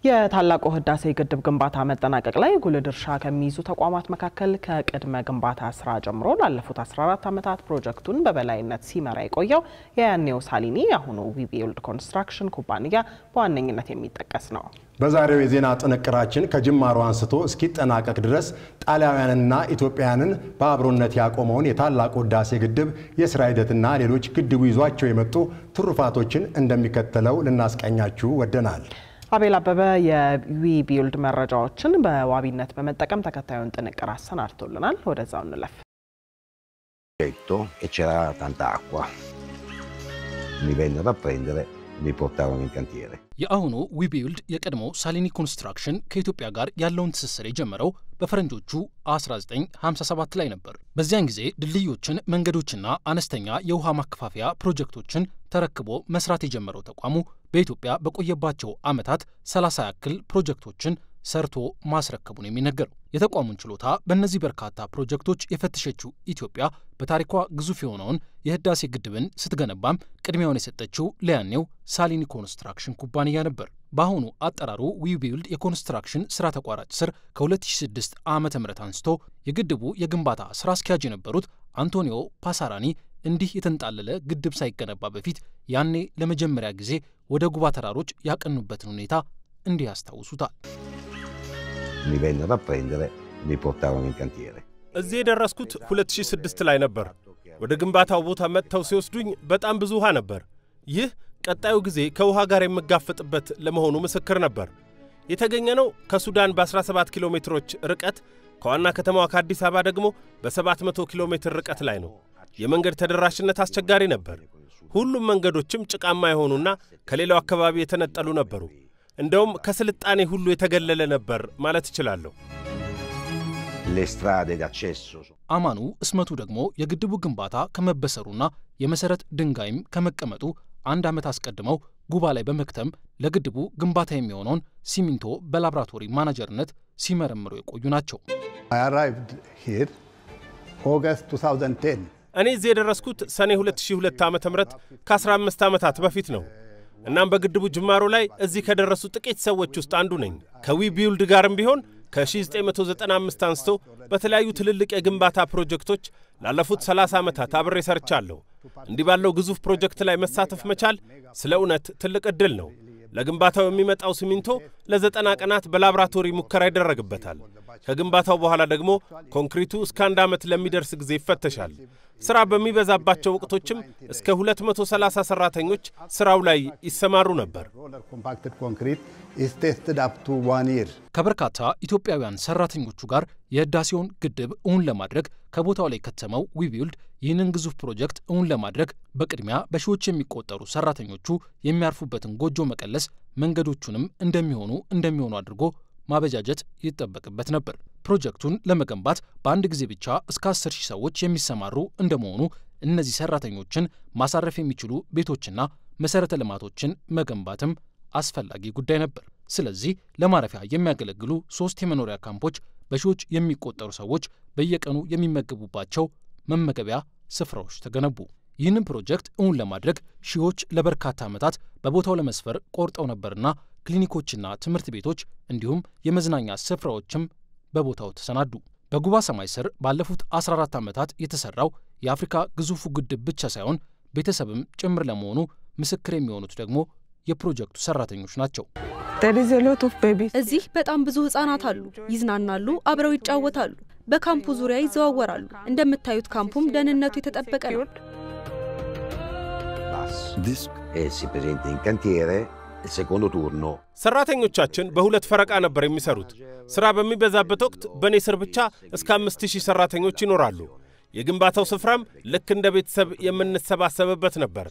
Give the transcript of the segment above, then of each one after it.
የታላቁ ህዳሴ ግድብ ግንባታ መጠናቀቅ ላይ ጉልህ ድርሻ ከሚይዙ ተቋማት መካከል ከቅድመ ግንባታ ስራ ጀምሮ ላለፉት 14 ዓመታት ፕሮጀክቱን በበላይነት ሲመራ የቆየው የያኔው ሳሊኒ አሁኑ ዊቢውልድ ኮንስትራክሽን ኩባንያ በዋነኝነት የሚጠቀስ ነው። በዛሬው የዜና ጥንቅራችን ከጅማሮ አንስቶ እስኪጠናቀቅ ድረስ ጣሊያውያንና ኢትዮጵያውያንን በአብሮነት ያቆመውን የታላቁ ህዳሴ ግድብ የስራ ሂደትና ሌሎች ግድቡ ይዟቸው የመጡ ትሩፋቶችን እንደሚከተለው ልናስቀኛችሁ ወደናል። አቤል አበበ የዊቢውልድ መረጃዎችን በዋቢነት በመጠቀም ተከታዩን ጥንቅር አሰናድቶልናል። ወደዛው እንለፍ። E c'era tanta acqua. Mi vennero a prendere, mi portavano in cantiere. የአሁኑ ዊቢውልድ የቀድሞ ሳሊኒ ኮንስትራክሽን ከኢትዮጵያ ጋር ያለውን ትስስር የጀመረው በፈረንጆቹ 1957 ላይ ነበር። በዚያን ጊዜ ድልድዮችን፣ መንገዶችና አነስተኛ የውሃ ማከፋፈያ ፕሮጀክቶችን ተረክቦ መስራት የጀመረው ተቋሙ በኢትዮጵያ በቆየባቸው ዓመታት 30 ያክል ፕሮጀክቶችን ሰርቶ ማስረከቡን የሚነገረው የተቋሙን ችሎታ በእነዚህ በርካታ ፕሮጀክቶች የፈተሸችው ኢትዮጵያ በታሪኳ ግዙፍ የሆነውን የህዳሴ ግድብን ስትገነባም ቅድሚያውን የሰጠችው ለያኔው ሳሊኒ ኮንስትራክሽን ኩባንያ ነበር። በአሁኑ አጠራሩ ዊቢውልድ የኮንስትራክሽን ስራ ተቋራጭ ስር ከ2006 ዓ.ም አንስቶ የግድቡ የግንባታ ስራ አስኪያጅ የነበሩት አንቶኒዮ ፓሳራኒ እንዲህ የተንጣለለ ግድብ ሳይገነባ በፊት ያኔ ለመጀመሪያ ጊዜ ወደ ጉባ ተራሮች ያቀኑበትን ሁኔታ እንዲህ ያስታውሱታል። Mi vennero a prendere, mi portavano in cantiere. እዚህ የደረስኩት 2006 ላይ ነበር። ወደ ግንባታው ቦታ መጥተው ሲወስዱኝ በጣም ብዙ ውሃ ነበር። ይህ ቀጣዩ ጊዜ ከውሃ ጋር የምጋፈጥበት ለመሆኑ ምስክር ነበር። የተገኘነው ከሱዳን በ17 ኪሎ ሜትሮች ርቀት ከዋና ከተማዋ ከአዲስ አበባ ደግሞ በ700 ኪሎ ሜትር ርቀት ላይ ነው። የመንገድ ተደራሽነት አስቸጋሪ ነበር። ሁሉም መንገዶችም ጭቃማ የሆኑና ከሌላው አካባቢ የተነጠሉ ነበሩ። እንደውም ከስልጣኔ ሁሉ የተገለለ ነበር ማለት እችላለሁ። Le strade d'accesso. አማኑ እስመቱ ደግሞ የግድቡ ግንባታ ከመበሰሩና የመሰረት ድንጋይም ከመቀመጡ አንድ ዓመት አስቀድመው ጉባ ላይ በመክተም ለግድቡ ግንባታ የሚሆነውን ሲሚንቶ በላብራቶሪ ማናጀርነት ሲመረምሩ የቆዩ ናቸው። I arrived here August 2010. እኔ እዚህ የደረስኩት ሰኔ 2002 ዓ.ም ከ15 ዓመታት በፊት ነው። እናም በግድቡ ጅማሮ ላይ እዚህ ከደረሱ ጥቂት ሰዎች ውስጥ አንዱ ነኝ። ከዊቢውልድ ጋርም ቢሆን ከ1995 አንስቶ በተለያዩ ትልልቅ የግንባታ ፕሮጀክቶች ላለፉት 30 ዓመታት አብሬ ሰርቻለሁ። እንዲህ ባለው ግዙፍ ፕሮጀክት ላይ መሳተፍ መቻል ስለ እውነት ትልቅ ዕድል ነው። ለግንባታው የሚመጣው ሲሚንቶ ለ90 ቀናት በላብራቶሪ ሙከራ ይደረግበታል። ከግንባታው በኋላ ደግሞ ኮንክሪቱ እስከ 1 ዓመት ለሚደርስ ጊዜ ይፈተሻል። ስራ በሚበዛባቸው ወቅቶችም እስከ 230 ሰራተኞች ስራው ላይ ይሰማሩ ነበር። ከበርካታ ኢትዮጵያውያን ሰራተኞቹ ጋር የህዳሴውን ግድብ እውን ለማድረግ ከቦታው ላይ ከተመው ዊቢውልድ ይህንን ግዙፍ ፕሮጀክት እውን ለማድረግ በቅድሚያ በሺዎች የሚቆጠሩ ሰራተኞቹ የሚያርፉበትን ጎጆ መቀለስ፣ መንገዶቹንም እንደሚሆኑ አድርጎ ማበጃጀት ይጠበቅበት ነበር። ፕሮጀክቱን ለመገንባት በአንድ ጊዜ ብቻ እስከ 10,000 ሰዎች የሚሰማሩ እንደመሆኑ እነዚህ ሰራተኞችን ማሳረፍ የሚችሉ ቤቶችና መሰረተ ልማቶችን መገንባትም አስፈላጊ ጉዳይ ነበር። ስለዚህ ለማረፊያ የሚያገለግሉ 3 የመኖሪያ ካምፖች በሺዎች የሚቆጠሩ ሰዎች በየቀኑ የሚመገቡባቸው መመገቢያ ስፍራዎች ተገነቡ። ይህንን ፕሮጀክት እውን ለማድረግ ሺዎች ለበርካታ ዓመታት በቦታው ለመስፈር ቆርጠው ነበርና ክሊኒኮችና ትምህርት ቤቶች እንዲሁም የመዝናኛ ስፍራዎችም በቦታው ተሰናዱ። በጉባ ሰማይ ስር ባለፉት 14 ዓመታት የተሰራው የአፍሪካ ግዙፉ ግድብ ብቻ ሳይሆን ቤተሰብም ጭምር ለመሆኑ ምስክር የሚሆኑት ደግሞ የፕሮጀክቱ ሰራተኞች ናቸው። እዚህ በጣም ብዙ ህፃናት አሉ። ይዝናናሉ፣ አብረው ይጫወታሉ፣ በካምፑ ዙሪያ ይዘዋወራሉ። እንደምታዩት ካምፑም ደህንነቱ የተጠበቀ ነው። E si presenta in cantiere il secondo turno. ሰራተኞቻችን በሁለት ፈረቃ ነበር የሚሰሩት። ስራ በሚበዛበት ወቅት በኔ ስር ብቻ እስከ 5000 ሰራተኞች ይኖራሉ። የግንባታው ስፍራም ልክ እንደ ቤተሰብ የምንሰባሰብበት ነበር።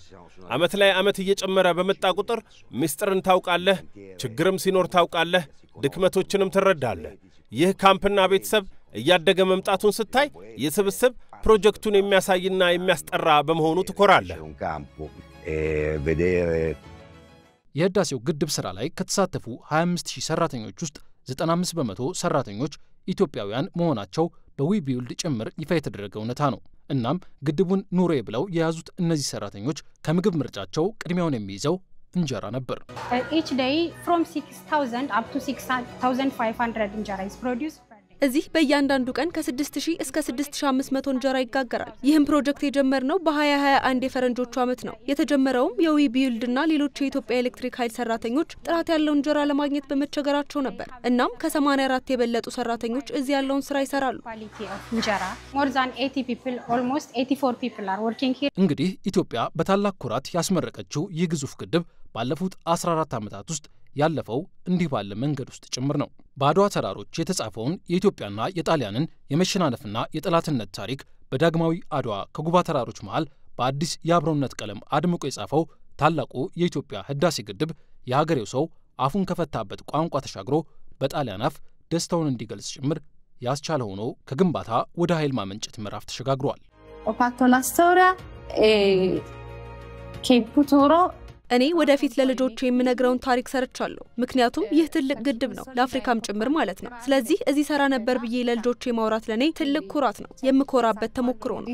አመት ላይ አመት እየጨመረ በመጣ ቁጥር ሚስጥርን ታውቃለህ፣ ችግርም ሲኖር ታውቃለህ፣ ድክመቶችንም ትረዳለህ። ይህ ካምፕና ቤተሰብ እያደገ መምጣቱን ስታይ የስብስብ ፕሮጀክቱን የሚያሳይና የሚያስጠራ በመሆኑ ትኮራለህ። የህዳሴው ግድብ ስራ ላይ ከተሳተፉ 25000 ሰራተኞች ውስጥ 95 በመቶ ሰራተኞች ኢትዮጵያውያን መሆናቸው በዊቢውልድ ጭምር ይፋ የተደረገ እውነታ ነው። እናም ግድቡን ኑሬ ብለው የያዙት እነዚህ ሰራተኞች ከምግብ ምርጫቸው ቅድሚያውን የሚይዘው እንጀራ ነበር። Each day from 6,000 up to 6,500 injera is produced. እዚህ በእያንዳንዱ ቀን ከ6000 እስከ 6500 እንጀራ ይጋገራል። ይህም ፕሮጀክት የጀመርነው በ2021 የፈረንጆቹ ዓመት ነው። የተጀመረውም የዊቢውልድ እና ሌሎች የኢትዮጵያ ኤሌክትሪክ ኃይል ሰራተኞች ጥራት ያለው እንጀራ ለማግኘት በመቸገራቸው ነበር። እናም ከ84 የበለጡ ሰራተኞች እዚህ ያለውን ስራ ይሰራሉ። More than 80 people, almost 84 people are working here. እንግዲህ ኢትዮጵያ በታላቅ ኩራት ያስመረቀችው ይህ ግዙፍ ግድብ ባለፉት 14 ዓመታት ውስጥ ያለፈው እንዲህ ባለ መንገድ ውስጥ ጭምር ነው። በአድዋ ተራሮች የተጻፈውን የኢትዮጵያና የጣሊያንን የመሸናነፍና የጠላትነት ታሪክ በዳግማዊ አድዋ ከጉባ ተራሮች መሃል በአዲስ የአብሮነት ቀለም አድምቆ የጻፈው ታላቁ የኢትዮጵያ ህዳሴ ግድብ የሀገሬው ሰው አፉን ከፈታበት ቋንቋ ተሻግሮ በጣሊያን አፍ ደስታውን እንዲገልጽ ጭምር ያስቻለ ሆኖ ከግንባታ ወደ ኃይል ማመንጨት ምዕራፍ ተሸጋግሯል። እኔ ወደፊት ለልጆቼ የምነግረውን ታሪክ ሰርቻለሁ። ምክንያቱም ይህ ትልቅ ግድብ ነው፣ ለአፍሪካም ጭምር ማለት ነው። ስለዚህ እዚህ ሰራ ነበር ብዬ ለልጆቼ ማውራት ለኔ ትልቅ ኩራት ነው፣ የምኮራበት ተሞክሮ ነው።